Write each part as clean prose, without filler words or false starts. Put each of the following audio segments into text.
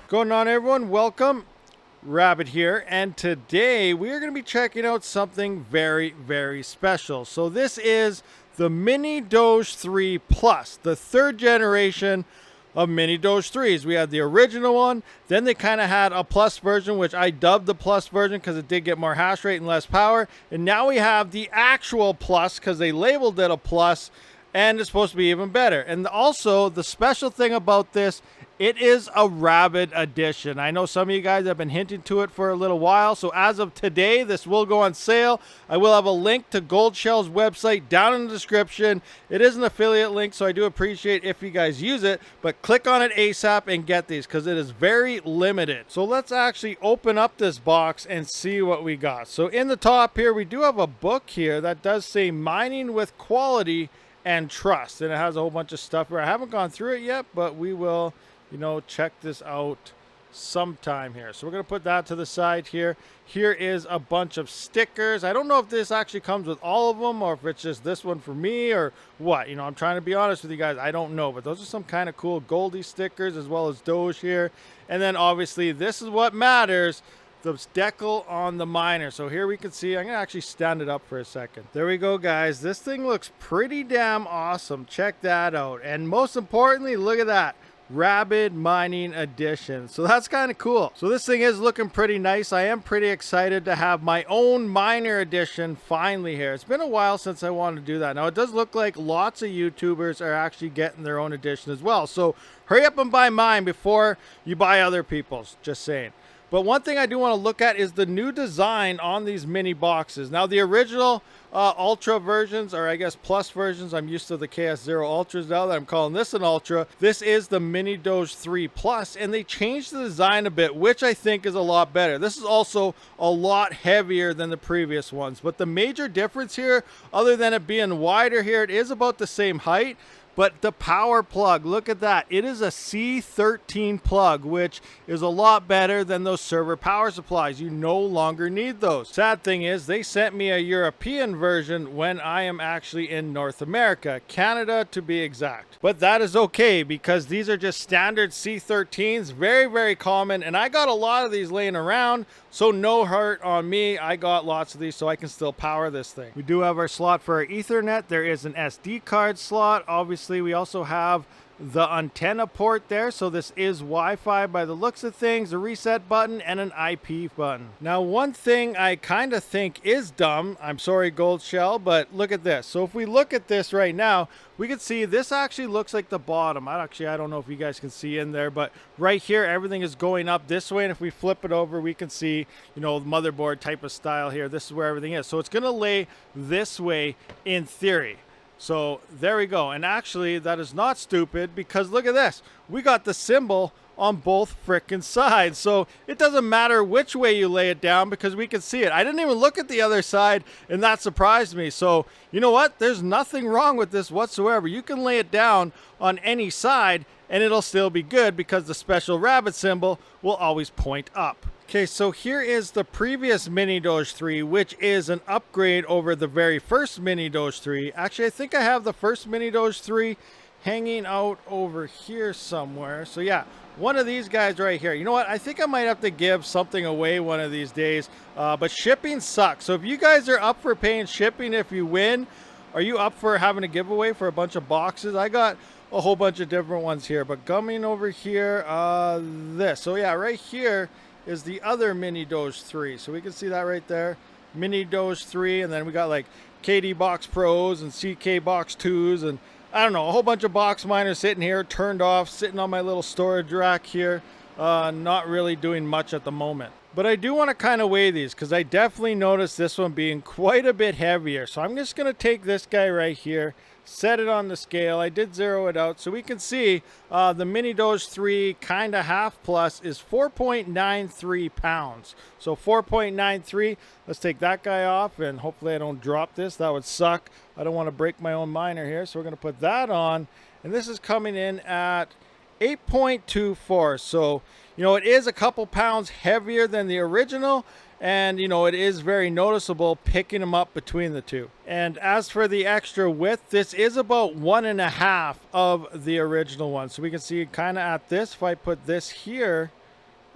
Going on, everyone? Welcome. Rabid here, and today we are going to be checking out something very, very special. So this is the Mini Doge 3 Plus, the third generation of Mini Doge 3s. We had the original one, then they kind of had a Plus version, which I dubbed the Plus version because it did get more hash rate and less power. And now we have the actual Plus because they labeled it a Plus, and it's supposed to be even better. And also, the special thing about this, it is a Rabid edition. I know some of you guys have been hinting to it for a little while. So as of today, this will go on sale. I will have a link to goldshells website down in the description. It is an affiliate link, so I do appreciate if you guys use it. But click on it ASAP and get these because it is very limited. So let's actually open up this box and see what we got. So in the top here, we do have a book here that does say Mining with Quality and Trust. And it has a whole bunch of stuff here. I haven't gone through it yet, but we will, check this out sometime here. So we're going to put that to the side here. Here is a bunch of stickers. I don't know if this actually comes with all of them or if it's just this one for me or what. I'm trying to be honest with you guys. I don't know, but those are some kind of cool Goldie stickers as well as Doge here. And then obviously this is what matters. The decal on the miner. So here we can see, I'm going to actually stand it up for a second. There we go, guys. This thing looks pretty damn awesome. Check that out. And most importantly, look at that. Rabid Mining Edition. So that's kind of cool. So this thing is looking pretty nice. I am pretty excited to have my own miner edition finally here. It's been a while since I wanted to do that. Now it does look like lots of YouTubers are actually getting their own edition as well. So hurry up and buy mine before you buy other people's. Just saying. But one thing I do want to look at is the new design on these mini boxes. Now the original Ultra versions, or I guess Plus versions, I'm used to the KS0 Ultras now that I'm calling this an Ultra. This is the Mini Doge 3 Plus, and they changed the design a bit, which I think is a lot better. This is also a lot heavier than the previous ones. But the major difference here, other than it being wider here, it is about the same height. But the power plug, look at that. It is a C13 plug, which is a lot better than those server power supplies. You no longer need those. Sad thing is, they sent me a European version when I am actually in North America, Canada to be exact. But that is okay because these are just standard C13s, very, very common. And I got a lot of these laying around, so no hurt on me. I got lots of these so I can still power this thing. We do have our slot for our Ethernet. There is an SD card slot. Obviously, we also have the antenna port there, so this is Wi-Fi by the looks of things, a reset button and an IP button. Now one thing I kind of think is dumb, I'm sorry Gold Shell, but look at this. So if we look at this right now, we can see this actually looks like the bottom. I don't know if you guys can see in there, but right here everything is going up this way, and if we flip it over we can see, the motherboard type of style here. This is where everything is. So it's going to lay this way in theory. So there we go. And actually that is not stupid because look at this. We got the symbol on both frickin' sides. So it doesn't matter which way you lay it down because we can see it. I didn't even look at the other side and that surprised me. So you know what? There's nothing wrong with this whatsoever. You can lay it down on any side and it'll still be good because the special rabbit symbol will always point up. Okay, so here is the previous Mini Doge 3, which is an upgrade over the very first Mini Doge 3. Actually, I think I have the first Mini Doge 3 hanging out over here somewhere. So yeah, one of these guys right here. You know what? I think I might have to give something away one of these days, but shipping sucks. So if you guys are up for paying shipping if you win, are you up for having a giveaway for a bunch of boxes? I got a whole bunch of different ones here, but coming over here, this. So yeah, right here is the other Mini Doge 3. So we can see that right there. Mini Doge 3, and then we got like KD Box Pros and CK Box 2s, and I don't know, a whole bunch of box miners sitting here, turned off, sitting on my little storage rack here. Not really doing much at the moment. But I do want to kind of weigh these because I definitely noticed this one being quite a bit heavier. So I'm just going to take this guy right here, set it on the scale. I did zero it out so we can see the Mini Doge 3 kind of half plus is 4.93 pounds. So 4.93. Let's take that guy off and hopefully I don't drop this. That would suck. I don't want to break my own miner here. So we're going to put that on. And this is coming in at 8.24. So, it is a couple pounds heavier than the original. And, it is very noticeable picking them up between the two. And as for the extra width, this is about 1.5 of the original one. So we can see kind of at this, if I put this here,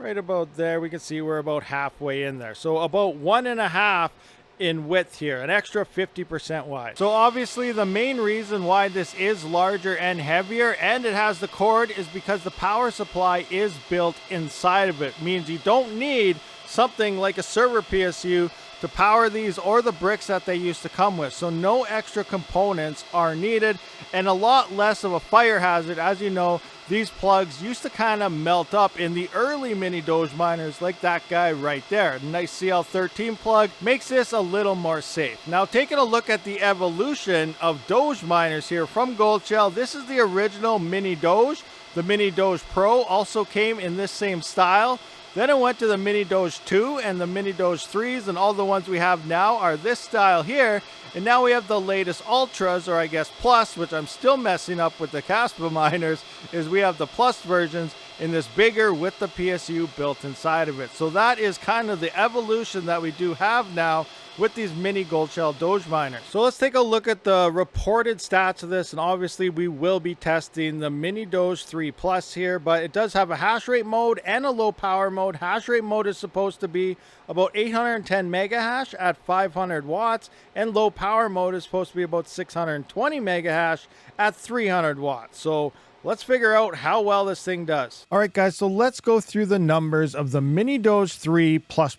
right about there. We can see we're about halfway in there. So about 1.5 in width here, an extra 50% wide. So obviously the main reason why this is larger and heavier and it has the cord is because the power supply is built inside of it. Means you don't need something like a server PSU to power these or the bricks that they used to come with. So no extra components are needed and a lot less of a fire hazard. As you know, these plugs used to kind of melt up in the early mini Doge miners like that guy right there. Nice CL13 plug makes this a little more safe. Now taking a look at the evolution of Doge miners here from Gold Shell, this is the original mini Doge. The mini Doge Pro also came in this same style. Then it went to the Mini Doge 2 and the Mini Doge 3s, and all the ones we have now are this style here. And now we have the latest Ultras, or I guess Plus, which I'm still messing up with the Kaspa miners, is we have the Plus versions in this bigger with the PSU built inside of it. So that is kind of the evolution that we do have now with these mini Gold Shell Doge miners. So let's take a look at the reported stats of this, and obviously we will be testing the mini Doge 3 Plus here, but it does have a hash rate mode and a low power mode. Hash rate mode is supposed to be about 810 mega hash at 500 watts, and low power mode is supposed to be about 620 mega hash at 300 watts. So let's figure out how well this thing does. All right, guys, so let's go through the numbers of the Mini Doge 3 Plus,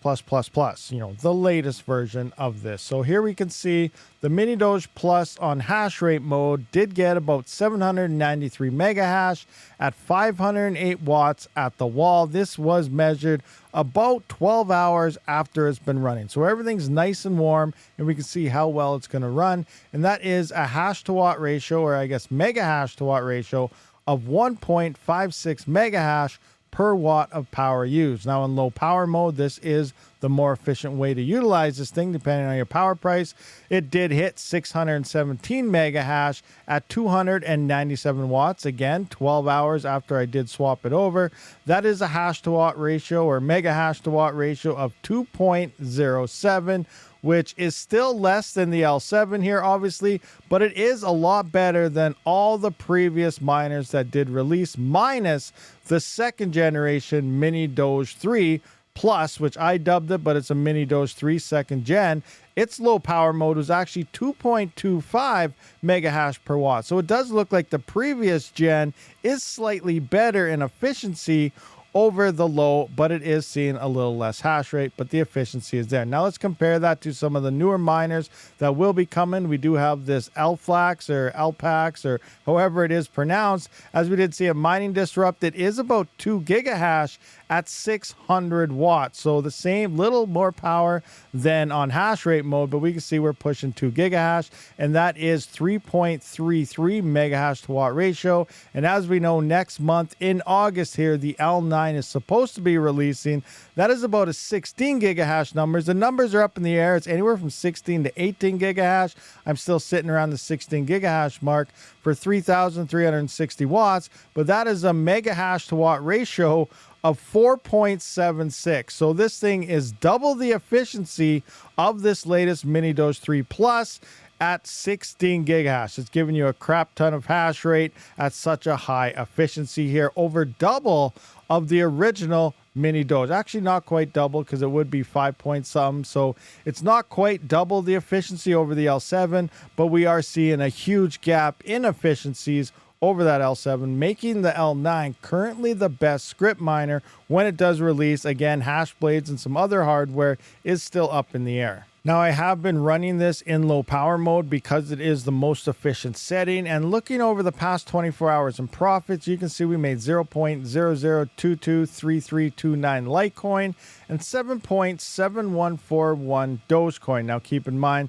you know, the latest version of this. So here we can see the Mini Doge Plus on hash rate mode did get about 793 mega hash at 508 watts at the wall. This was measured about 12 hours after it's been running. So everything's nice and warm, and we can see how well it's going to run. And that is a hash to watt ratio, or I guess mega hash to watt ratio, of 1.56 mega hash per watt of power used. Now in low power mode, this is the more efficient way to utilize this thing depending on your power price. It did hit 617 mega hash at 297 watts. Again, 12 hours after I did swap it over. That is a hash to watt ratio, or mega hash to watt ratio, of 2.07, which is still less than the L7 here, obviously, but it is a lot better than all the previous miners that did release, minus the second generation Mini Doge 3 Plus, which I dubbed it, but it's a Mini Doge 3 second gen. Its low power mode was actually 2.25 mega hash per watt. So it does look like the previous gen is slightly better in efficiency over the low, but it is seeing a little less hash rate, but the efficiency is there. Now let's compare that to some of the newer miners that will be coming. We do have this Lflax or Lpax, or however it is pronounced. As we did see a mining disrupt, it is about 2 gigahash at 600 watts. So the same, little more power than on hash rate mode, but we can see we're pushing 2 gigahash, and that is 3.33 mega hash to watt ratio. And as we know, next month in August here, the L9 is supposed to be releasing. That is about a 16 gigahash numbers. The numbers are up in the air. It's anywhere from 16 to 18 gigahash. I'm still sitting around the 16 gigahash mark for 3,360 watts, but that is a mega hash to watt ratio of 4.76. So this thing is double the efficiency of this latest Mini Doge 3 Plus at 16 gigahash. It's giving you a crap ton of hash rate at such a high efficiency here, over double of the original Mini Doge. Actually not quite double, because it would be 5 point something. So it's not quite double the efficiency over the L7, but we are seeing a huge gap in efficiencies over that L7, making the L9 currently the best Scrypt miner when it does release. Again, hash blades and some other hardware is still up in the air. Now, I have been running this in low power mode because it is the most efficient setting, and looking over the past 24 hours in profits, you can see we made 0.00223329 Litecoin and 7.7141 Dogecoin. Now, keep in mind,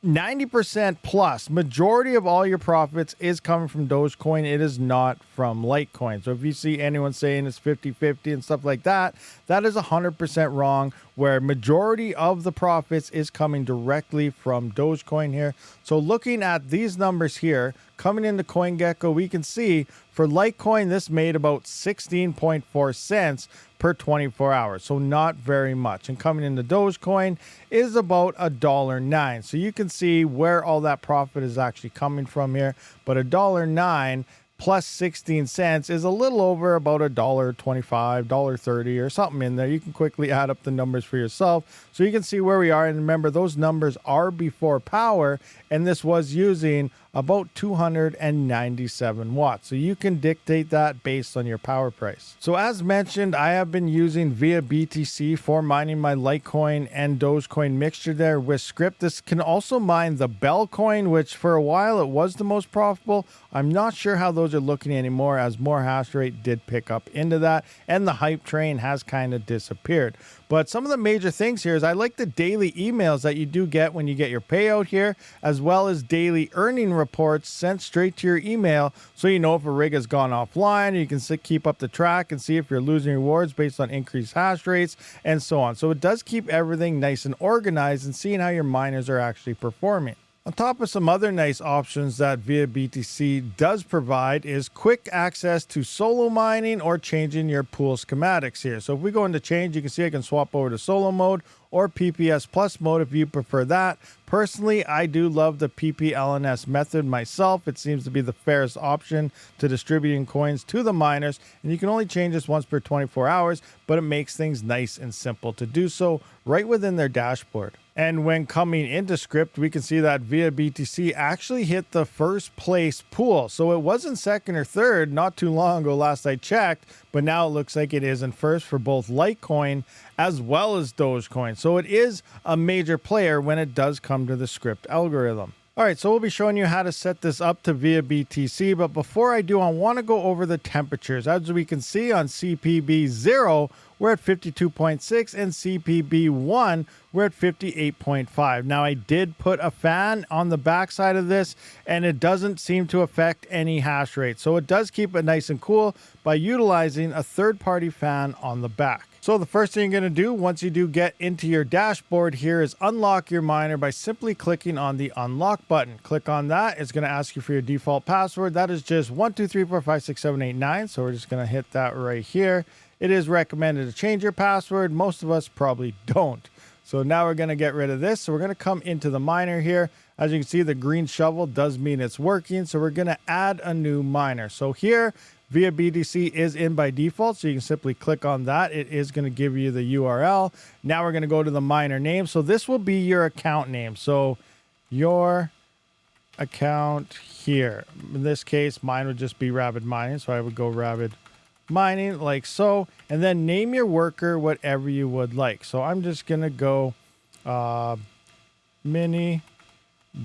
90% plus, majority of all your profits is coming from Dogecoin. It is not from Litecoin. So if you see anyone saying it's 50-50 and stuff like that, that is 100% wrong, where majority of the profits is coming directly from Dogecoin here. So looking at these numbers here, coming into CoinGecko, we can see for Litecoin, this made about 16.4 cents per 24 hours. So not very much. And coming into Dogecoin is about $1.09. So you can see where all that profit is actually coming from here. But $1.09 plus 16 cents is a little over about $1.25, $1.30 or something in there. You can quickly add up the numbers for yourself so you can see where we are. And remember, those numbers are before power, and this was using about 297 watts. So you can dictate that based on your power price. So as mentioned, I have been using ViaBTC for mining my Litecoin and Dogecoin mixture there with Scrypt. This can also mine the Bell coin, which for a while it was the most profitable. I'm not sure how those are looking anymore, as more hash rate did pick up into that and the hype train has kind of disappeared. But some of the major things here is I like the daily emails that you do get when you get your payout here, as well as daily earning reports sent straight to your email, so you know if a rig has gone offline. You can keep up the track and see if you're losing rewards based on increased hash rates and so on. So it does keep everything nice and organized and seeing how your miners are actually performing. On top of some other nice options that ViaBTC does provide is quick access to solo mining or changing your pool schematics here. So if we go into change, you can see I can swap over to solo mode or PPS plus mode if you prefer that. Personally, I do love the PPLNS method myself. It seems to be the fairest option to distributing coins to the miners, and you can only change this once per 24 hours, but it makes things nice and simple to do so right within their dashboard. And when coming into Scrypt, we can see that ViaBTC actually hit the first place pool. So it wasn't second or third not too long ago last I checked, but now it looks like it is in first for both Litecoin as well as Dogecoin. So it is a major player when it does come to the Scrypt algorithm. All right, so we'll be showing you how to set this up to ViaBTC, but before I do, I want to go over the temperatures. As we can see on CPB 0, we're at 52.6, and CPB 1, we're at 58.5. Now, I did put a fan on the backside of this, and it doesn't seem to affect any hash rate. So it does keep it nice and cool by utilizing a third-party fan on the back. So the first thing you're going to do once you do get into your dashboard here is unlock your miner by simply clicking on the unlock button. Click on that. It's going to ask you for your default password. That is just 123456789. So we're just going to hit that right here. It is recommended to change your password. Most of us probably don't. So now we're going to get rid of this. So we're going to come into the miner here. As you can see, the green shovel does mean it's working. So we're going to add a new miner. So here, ViaBTC is in by default, so you can simply click on that. It is going to give you the URL. Now we're going to go to the miner name. So this will be your account name. So your account here. In this case, mine would just be Rabid Mining. So I would go Rabid Mining like so. And then name your worker whatever you would like. So I'm just going to go mini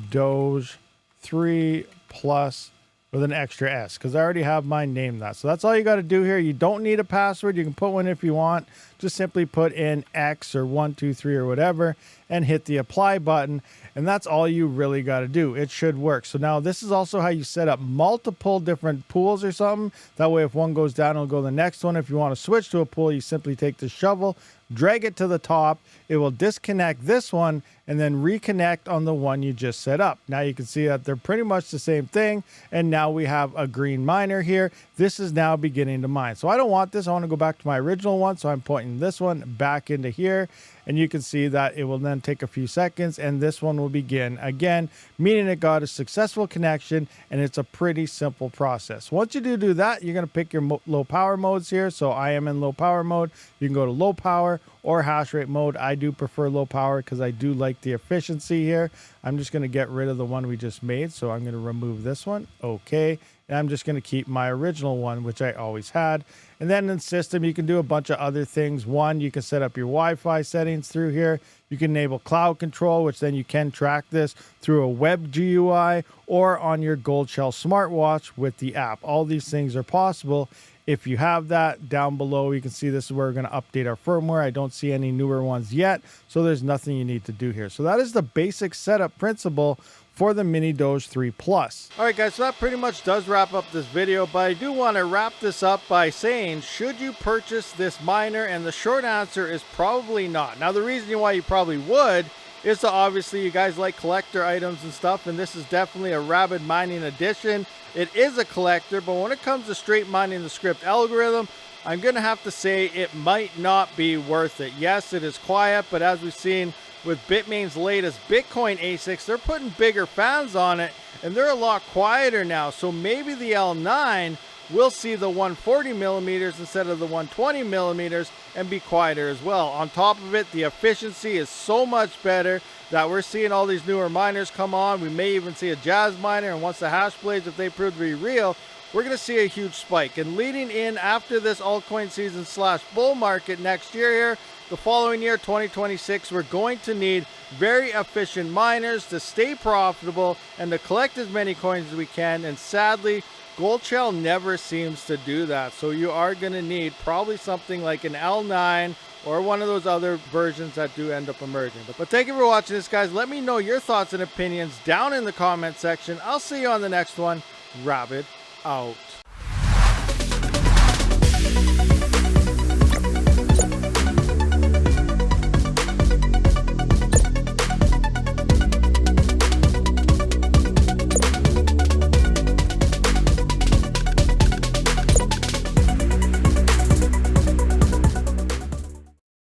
Doge 3 plus with an extra S, because I already have mine named that. So that's all you got to do here. You don't need a password. You can put one if you want. Just simply put in X or 123 or whatever and hit the apply button. And that's all you really got to do. It should work. So now this is also how you set up multiple different pools or something. That way if one goes down, it'll go to the next one. If you want to switch to a pool, you simply take the shovel, drag it to the top. It will disconnect this one and then reconnect on the one you just set up. Now you can see that they're pretty much the same thing. And now we have a green miner here. This is now beginning to mine. So I don't want this. I want to go back to my original one. So I'm pointing this one back into here. And you can see that it will then take a few seconds and this one will begin again, meaning it got a successful connection, and it's a pretty simple process. Once you do that, you're going to pick your low power modes here. So I am in low power mode. You can go to low power or hash rate mode. I do prefer low power because I do like the efficiency here. I'm just going to get rid of the one we just made. So I'm going to remove this one. Okay. And I'm just going to keep my original one, which I always had. And then in system, you can do a bunch of other things. One, you can set up your Wi-Fi settings through here. You can enable cloud control, which then you can track this through a web GUI or on your Goldshell smartwatch with the app. All these things are possible. If you have that down below, you can see this is where we're going to update our firmware. I don't see any newer ones yet, so there's nothing you need to do here. So that is the basic setup principle for the Mini Doge 3 Plus. All right, guys, so that pretty much does wrap up this video, but I do want to wrap this up by saying, should you purchase this miner? And the short answer is probably not. Now, the reason why you probably would is to obviously you guys like collector items and stuff, and this is definitely a Rabid Mining edition. It is a collector, but when it comes to straight mining the Scrypt algorithm, I'm going to have to say it might not be worth it. Yes, it is quiet, but as we've seen with Bitmain's latest Bitcoin ASICs, they're putting bigger fans on it, and they're a lot quieter now. So maybe the L9 will see the 140 millimeters instead of the 120 millimeters and be quieter as well. On top of it, the efficiency is so much better that we're seeing all these newer miners come on. We may even see a Jazz miner, and once the hash blades, if they prove to be real, we're going to see a huge spike. And leading in after this altcoin season / bull market next year here, the following year, 2026, we're going to need very efficient miners to stay profitable and to collect as many coins as we can. And sadly, Gold Shell never seems to do that. So you are going to need probably something like an L9 or one of those other versions that do end up emerging. But thank you for watching this, guys. Let me know your thoughts and opinions down in the comment section. I'll see you on the next one. Rabid out.